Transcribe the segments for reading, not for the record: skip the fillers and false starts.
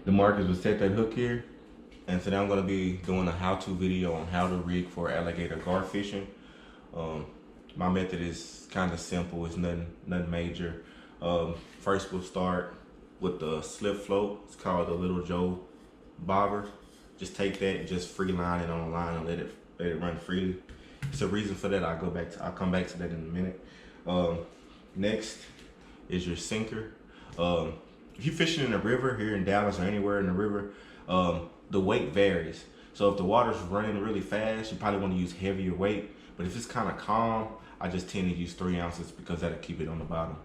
the markers will set that hook here. And today I'm gonna be doing a how-to video on how to rig for alligator gar fishing. My method is kind of simple, it's nothing major. First we'll start with the slip float. It's called the Little Joe bobber. Just take that and just free line it on the line and let it run freely. It's a reason for that. I'll come back to that in a minute. Next is your sinker. If you're fishing in a river here in Dallas or anywhere in the river, the weight varies. So if the water's running really fast, you probably want to use heavier weight. But if it's kind of calm, I just tend to use 3 ounces because that'll keep it on the bottom.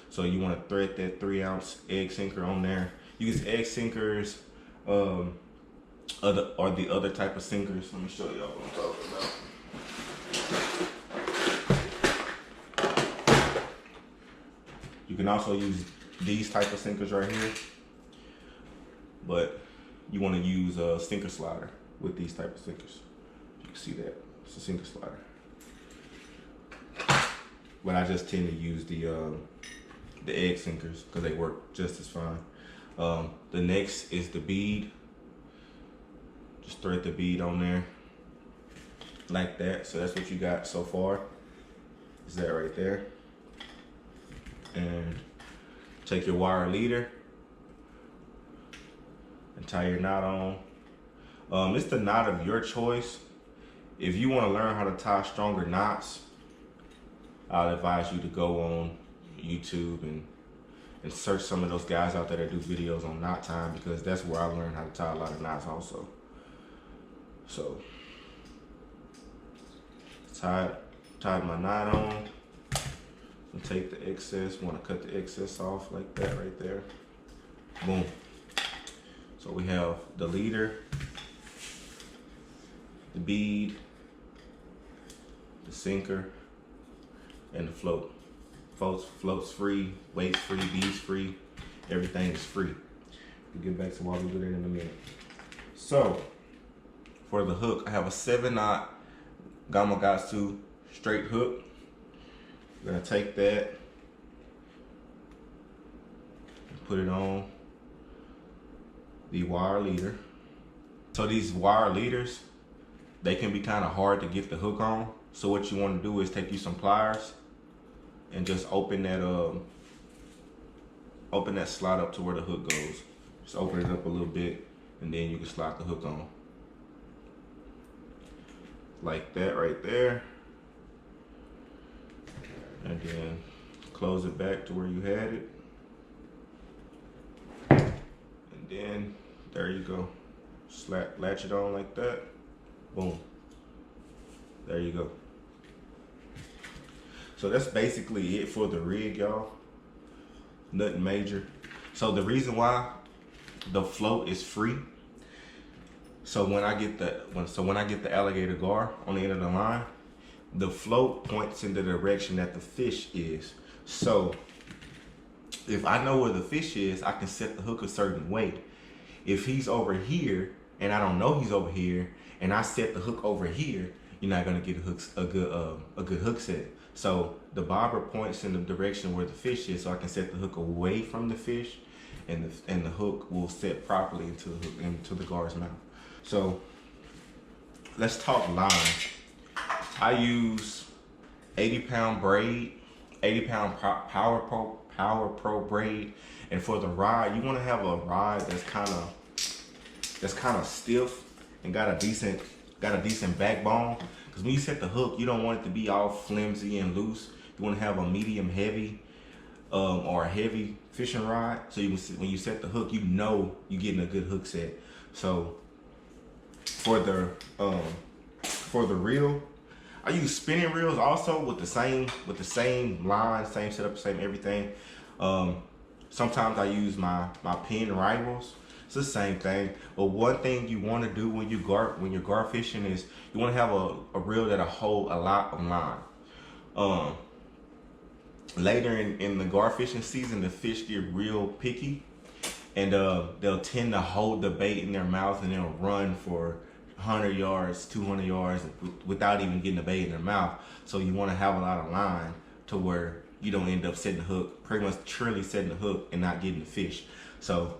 So you want to thread that 3-ounce egg sinker on there. You use egg sinkers, or the other type of sinkers. Let me show y'all what I'm talking about. You can also use these type of sinkers right here, but you want to use a sinker slider with these type of sinkers. You can see that it's a sinker slider, but I just tend to use the egg sinkers because they work just as fine. The next is the bead. Just thread the bead on there like that. So that's what you got so far, is that right there. And take your wire leader and tie your knot on. It's the knot of your choice. If you want to learn how to tie stronger knots, I'll advise you to go on YouTube and search some of those guys out there that do videos on knot tying, because that's where I learned how to tie a lot of knots also. So tied my knot on. And take the excess, want to cut the excess off like that right there. Boom. So we have the leader, the bead, the sinker, and the float. Floats free, weights free, beads free, everything is free. We'll get back to why we do that in a minute. So for the hook, I have a 7-knot Gamakatsu straight hook. We're gonna take that and put it on the wire leader. So these wire leaders, they can be kind of hard to get the hook on. So what you want to do is take you some pliers and just open that slot up to where the hook goes. Just open it up a little bit and then you can slide the hook on. Like that right there. And then close it back to where you had it. And then there you go. Latch it on like that. Boom. There you go. So that's basically it for the rig, y'all. Nothing major. So the reason why the float is free. So when I get the alligator gar on the end of the line, the float points in the direction that the fish is. So if I know where the fish is, I can set the hook a certain way. If he's over here and I don't know he's over here, and I set the hook over here, you're not gonna get a good hook set. So the bobber points in the direction where the fish is, so I can set the hook away from the fish, and the hook will set properly into the gar's mouth. So let's talk line. I use 80-pound braid, 80-pound Power Pro braid, and for the rod, you want to have a rod that's kind of stiff and got a decent backbone. Because when you set the hook, you don't want it to be all flimsy and loose. You want to have a medium heavy or a heavy fishing rod, so when you set the hook, you know you're getting a good hook set. So for the reel, I use spinning reels also with the same line, same setup, same everything. Sometimes I use my Penn rivals. It's the same thing. But one thing you want to do when you're gar fishing is you want to have a reel that'll hold a lot of line. Later in the gar fishing season, the fish get real picky, and they'll tend to hold the bait in their mouth and they'll run for 100 yards, 200 yards without even getting the bait in their mouth. So you want to have a lot of line to where you don't end up setting the hook, pretty much truly setting the hook and not getting the fish. So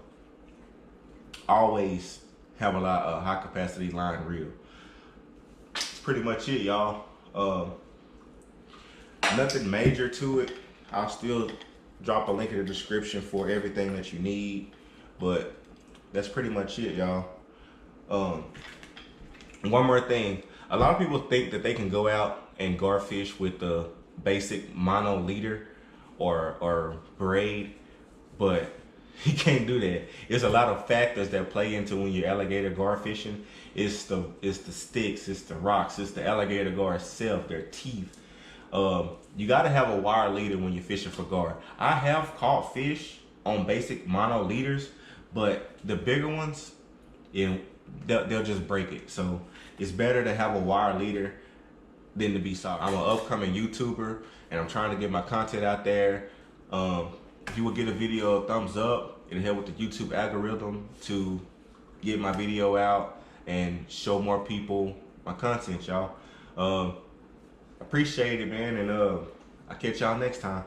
always have a lot of high capacity line reel. That's pretty much it, y'all. Nothing major to it. I'll still drop a link in the description for everything that you need, but that's pretty much it, y'all. One more thing. A lot of people think that they can go out and garfish with the basic mono leader or braid, but you can't do that. There's a lot of factors that play into when you're alligator gar fishing. It's the sticks, it's the rocks, it's the alligator gar itself, their teeth. You gotta have a wire leader when you're fishing for gar. I have caught fish on basic mono leaders, but the bigger ones, they'll just break it. So it's better to have a wire leader than to be soft. I'm an upcoming YouTuber and I'm trying to get my content out there. If you would give a video a thumbs up, it'll help with the YouTube algorithm to get my video out and show more people my content, y'all. Appreciate it, man, and I'll catch y'all next time.